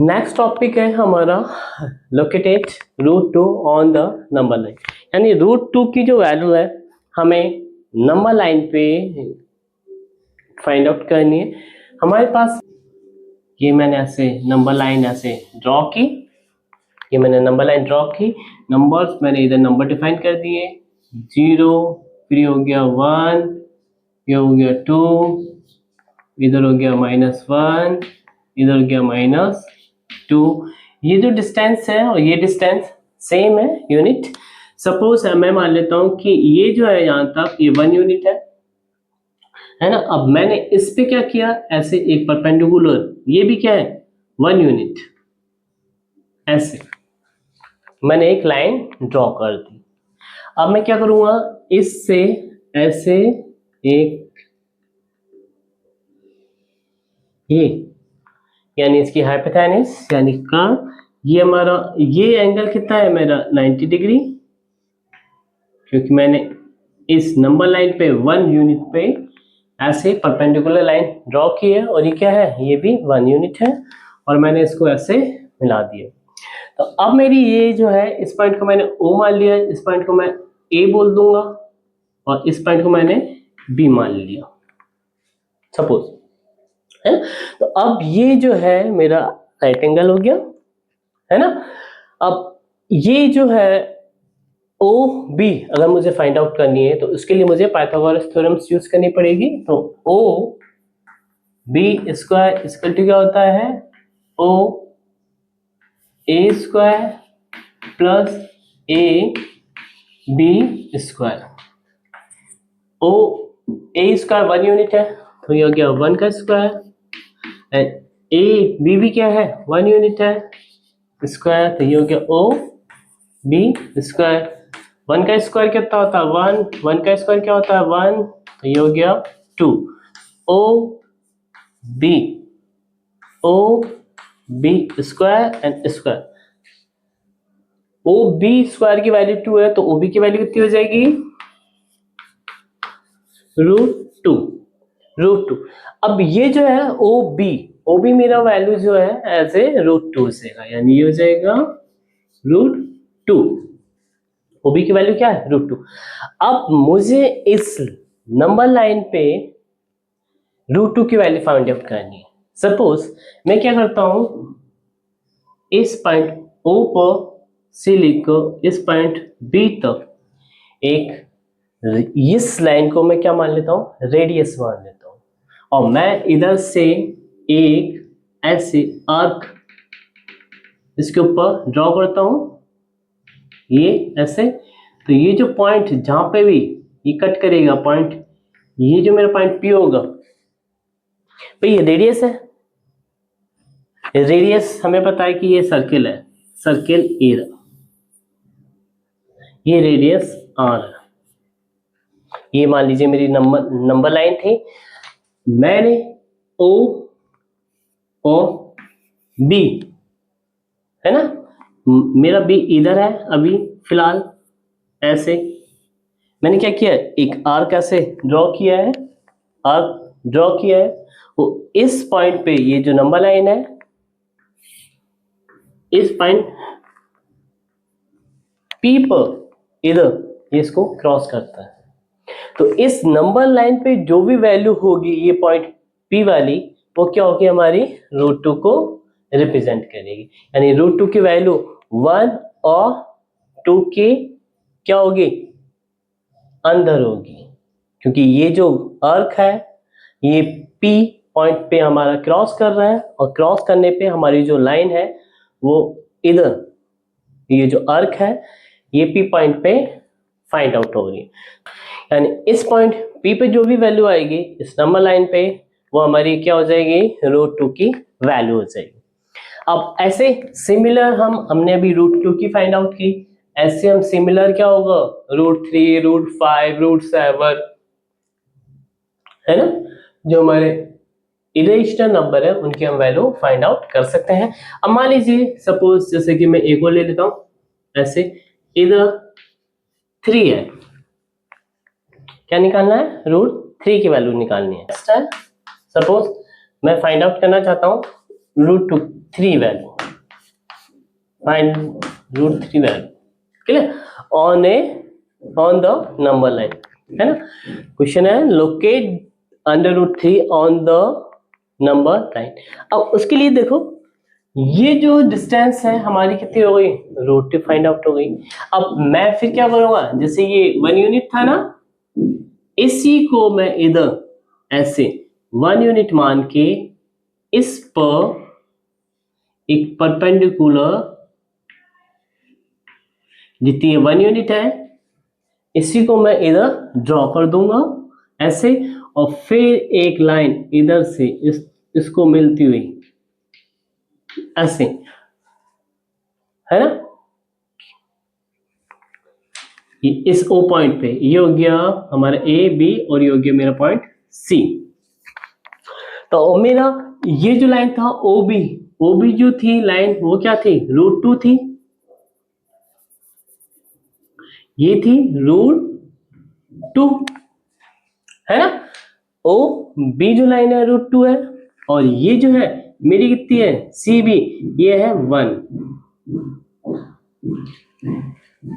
Next topic है हमारा locate root two on the number line. यानी रूट टू की जो वैल्यू है हमें नंबर लाइन पे फाइंड आउट करनी है। हमारे पास ये मैंने ऐसे नंबर लाइन ऐसे ड्रॉ की, ये मैंने नंबर लाइन ड्रॉ की, नंबर्स मैंने इधर नंबर डिफाइन कर दिए, 0, फिर हो गया 1, ये हो गया 2, इधर हो गया -1, इधर हो गया -2। ये जो डिस्टेंस है और ये डिस्टेंस सेम है यूनिट। सपोज मैं मान लेता हूं कि ये जो है यहां तक ये 1 यूनिट है ना। अब मैंने इस पे क्या किया, ऐसे एक परपेंडिकुलर, ये भी क्या है 1 यूनिट, ऐसे मैंने एक लाइन ड्रॉ कर दी। अब मैं क्या करूंगा, इससे ऐसे एक ये यानी इसकी हाइपोटेन्यूज यानी कर्व, ये हमारा ये एंगल कितना है मेरा 90 डिग्री, क्योंकि मैंने इस नंबर लाइन पे 1 यूनिट पे ऐसे परपेंडिकुलर लाइन ड्रॉ की है, और ये क्या है, ये भी 1 यूनिट है, और मैंने इसको ऐसे मिला दिया। तो अब मेरी ये जो है, इस पॉइंट को मैंने O मान लिया, इस पॉइंट को मैं A बोल दूंगा, और इस पॉइंट को मैंने B मान लिया सपोज, है। तो अब ये जो है मेरा राइट एंगल हो गया, है ना। अब ये जो है OB अगर मुझे फाइंड आउट करनी है तो उसके लिए मुझे पाइथागोरस थ्योरम्स यूज करनी पड़ेगी। तो OB स्क्वायर इक्वल टू क्या होता है, OA square plus AB square. OA square 1 unit है, तो ये हो गया 1 का स्क्वायर, एंड AB भी क्या है 1 यूनिट है स्क्वायर, तो ये हो गया OB स्क्वायर। 1 का स्क्वायर कितना होता है 1, 1 का स्क्वायर क्या होता है 1, तो ये हो गया 2। OB square and square, OB square की वैल्यू 2 है, तो OB की वैल्यू कितनी हो जाएगी √2। अब ये जो है OB मेरा वैल्यू जो है एज ए √2 से, यानी ये हो जाएगा √2। OB की वैल्यू क्या है √2। अब मुझे इस नंबर लाइन पे √2 की वैल्यू फाइंड आउट करनी है। सपोज मैं क्या करता हूं, इस पॉइंट O पर से लेकर इस पॉइंट B तक एक, इस लाइन को मैं क्या मान लेता हूं, रेडियस मान लेता हूं, और मैं इधर से एक ऐसे आर्क इसके ऊपर ड्रॉ करता हूं, ये ऐसे। तो ये जो पॉइंट जहां पे भी ये कट करेगा पॉइंट, ये जो मेरा पॉइंट P होगा, भाई ये रेडियस है, रेडियस हमें पता है कि ये सर्किल है, सर्किल ए, ये रेडियस R है। ये मान लीजिए मेरी नंबर लाइन थी, मैंने O और B, है ना, मेरा B इधर है अभी फिलहाल, ऐसे मैंने क्या किया, एक आर्क ऐसे ड्रॉ किया है, आर्क ड्रॉ किया है, वो इस पॉइंट पे ये जो नंबर लाइन है, इस पॉइंट P पर इधर ये इसको क्रॉस करता है। तो इस नंबर लाइन पे जो भी वैल्यू होगी ये पॉइंट P वाली, वो क्या होगी, हमारी √2 को रिप्रेजेंट करेगी। यानी √2 की वैल्यू 1 और 2 के क्या होगी, अंदर होगी, क्योंकि ये जो आर्क है ये P पॉइंट पे हमारा क्रॉस कर रहा है, और क्रॉस करने पे हमारी जो लाइन है वो इधर, ये जो आर्क है ये P पॉइंट पे फाइंड आउट हो रही है। यानी इस पॉइंट P पे जो भी वैल्यू आएगी इस नंबर लाइन पे, वो हमारी क्या हो जाएगी, √2 की वैल्यू हो जाएगी। अब ऐसे सिमिलर हमने अभी √2 की फाइंड आउट की, ऐसे हम सिमिलर क्या होगा √3, √5, √7, है ना, जो हमारे इरेशनल नंबर है उनकी हम वैल्यू फाइंड आउट कर सकते हैं। अब मान लीजिए सपोज जैसे कि मैं एक और ले लेता हूं, ऐसे इधर 3 है, क्या निकालना है, √3 की वैल्यू निकालनी है। सपोज मैं फाइंड आउट करना चाहता हूं √3 value, find root 3 value, clear, on the number line, है ना। क्वेश्चन है locate under root 3 on the number line. अब उसके लिए देखो ये जो डिस्टेंस है हमारी कितनी हो गई, रूट 2 फाइंड आउट हो गई। अब मैं फिर क्या करूंगा, जैसे ये 1 यूनिट था ना, इसी को मैं इधर ऐसे 1 यूनिट मान के इस पर एक परपेंडिकुलर जितनी 1 यूनिट है इसी को मैं इधर ड्रॉ कर दूंगा ऐसे, और फिर एक लाइन इधर से इसको मिलती हुई ऐसे, है ना। ये इस ओ पॉइंट पे ये हो गया हमारा ए बी और ये हो गया मेरा पॉइंट सी। तो मेरा ये जो लाइन था ओ बी जो थी लाइन वो क्या थी, रूट 2 थी, ये थी रूट 2, है ना। ओ बी जो लाइन है रूट 2 है, और ये जो है मेरी कितनी है सी बी, ये है 1,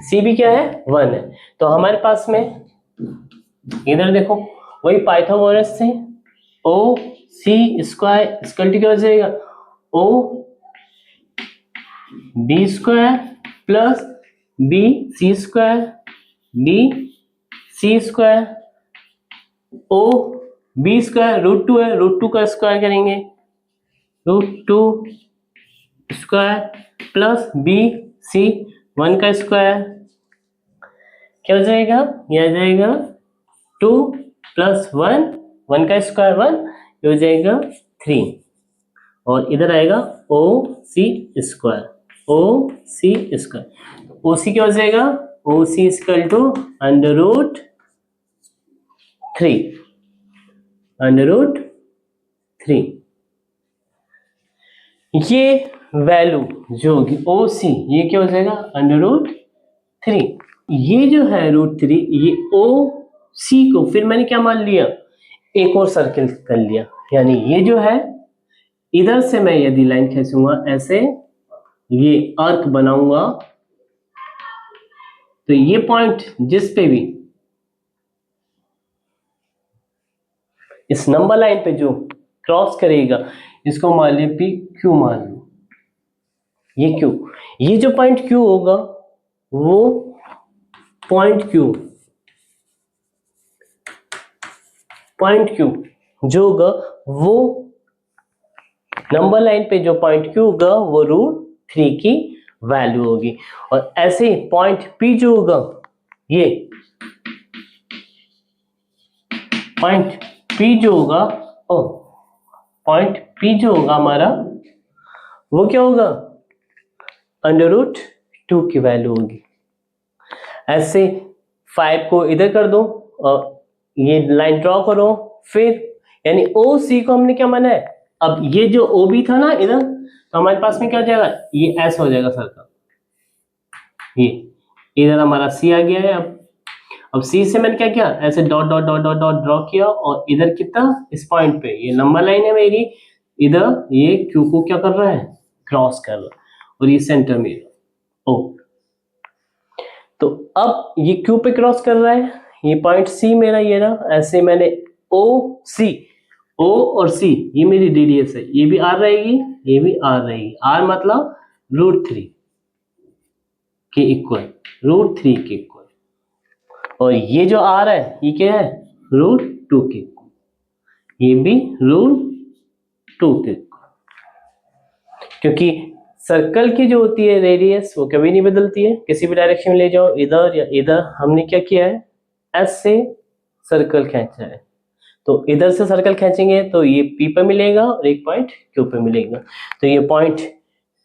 सी बी क्या है 1 है। तो हमारे पास में इधर देखो वही पाइथागोरस से O C square is equal to क्या हो जाएगा, O B square plus B C square B C square, O B square root 2 है, रूट 2 का स्क्वायर करेंगे, root 2 square plus B C 1 का स्क्वायर, क्या हो जाएगा, ये आ जाएगा 2 प्लस 1, 1 का स्क्वायर 1, ये हो जाएगा 3, और इधर आएगा ओ सी स्क्वायर, ओ सी स्क्वायर, ओ सी क्या हो जाएगा, O C equal to under root 3, under root 3। ये वैल्यू जो होगी ओ सी ये क्या हो जाएगा अंडर रूट 3, ये जो है रूट 3 ये ओ सी को फिर मैंने क्या मान लिया, एक और सर्किल कर लिया, यानी ये जो है इधर से मैं यदि लाइन खींचूंगा ऐसे ये आर्क बनाऊंगा, तो ये पॉइंट जिस पे भी इस नंबर लाइन पे जो क्रॉस करेगा इसको मान लिया पी क्यू मान लो, ये क्यू, ये जो पॉइंट क्यू होगा वो पॉइंट क्यू जो होगा वो नंबर लाइन पे जो पॉइंट क्यू होगा वो रूट 3 की वैल्यू होगी। और ऐसे पॉइंट पी जो होगा, ये पॉइंट पी जो होगा, पॉइंट पी जो होगा हमारा वो क्या होगा अंडर रूट 2 की वैल्यू होगी। ऐसे 5 को इधर कर दो और ये लाइन ड्रॉ करो, फिर यानी ओ सी को हमने क्या माना है, अब ये जो ओ बी था ना इधर, तो हमारे पास में क्या हो जाएगा, ये एस हो जाएगा सर्कल, ये इधर हमारा सी आ गया है। अब सी से मैंने क्या किया, ऐसे dot dot dot dot dot draw किया, और इधर कितना इस पॉइंट पे ये नंबर लाइन है मेरी, इधर ये क्यू को क्या कर रहा है क्रॉस कर रहा है, और ये सेंटर में ओ, तो अब ये क्यू पे क्रॉस कर रहा है, ये पॉइंट सी मेरा ये रहा, ऐसे मैंने ओ सी, ओ और सी ये मेरी रेडियस है, ये भी आर रहेगी ये भी आर रहेगी, आर मतलब रूट 3 के इक्वल, रूट 3 के इक्वल, और ये जो आर है ये क्या है रूट 2 के इक्वल, ये भी रूट 2 के इक्वल, क्योंकि सर्कल की जो होती है रेडियस वो कभी नहीं बदलती है, किसी भी डायरेक्शन में ले जाओ इधर या इधर, हमने क्या किया है एस से सर्कल खींचा है, तो इधर से सर्कल खींचेंगे तो ये पी पे मिलेगा और एक पॉइंट क्यू पे मिलेगा, तो ये पॉइंट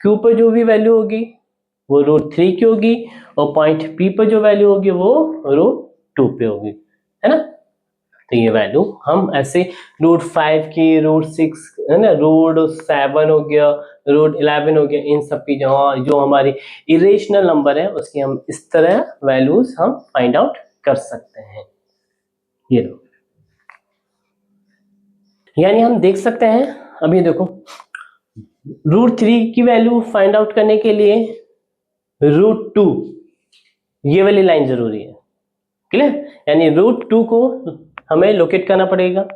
क्यू पे जो भी वैल्यू होगी वो रूट 3 की होगी, और पॉइंट पी पे जो वैल्यू होगी वो रूट 2 पे होगी, है ना। तो ये वैल्यू हम ऐसे रूट 5 की, रूट 6 है ना, रूट 7 हो गया, रूट 11 हो गया, इन सब की जो हमारी इरेशनल नंबर है उसकी हम इस तरह वैल्यूज हम फाइंड आउट कर सकते हैं। ये लो, यानी हम देख सकते हैं, अभी देखो रूट 3 की वैल्यू फाइंड आउट करने के लिए √2, ये वाली लाइन जरूरी है, क्लियर। यानी √2 को हमें लोकेट करना पड़ेगा।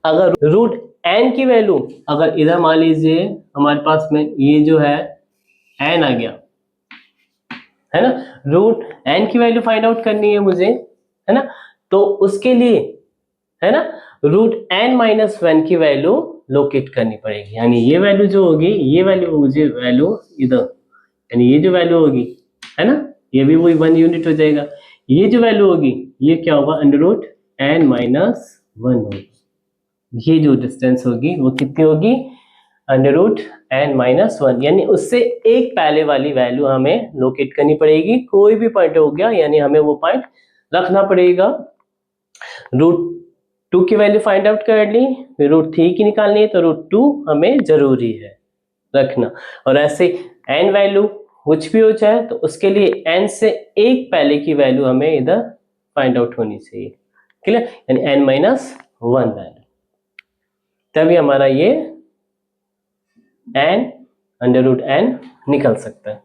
अगर √n की वैल्यू, अगर इधर मान लीजिए हमारे पास में ये जो है n आ गया, है ना, √n की वैल्यू फाइंड आउट करनी है मुझे, है ना, तो उसके लिए, है ना, √n-1 की वैल्यू लोकेट करनी पड़ेगी। यानी ये वैल्यू जो होगी, ये वैल्यू मुझे वैल्यू इधर, यानी ये जो वैल्यू होगी, है ना, ये भी वही 1 यूनिट हो जाएगा। ये जो वैल्यू होगी ये क्या होगा, √n-1 होगी। ये जो डिस्टेंस होगी वो कितनी होगी, √n-1, यानी उससे एक पहले वाली वैल्यू हमें लोकेट करनी पड़ेगी। कोई भी पॉइंट हो गया, यानी हमें वो पॉइंट रखना पड़ेगा। √2 की वैल्यू फाइंड आउट कर ली, √3 की निकालनी है, तो √2 हमें जरूरी है रखना। और ऐसे n वैल्यू कुछ भी हो जाए तो उसके लिए n से एक पहले की वैल्यू हमें इधर फाइंड आउट होनी चाहिए, क्लियर। यानी n-1 वैल्यू, तभी हमारा ये n √n निकल सकता है।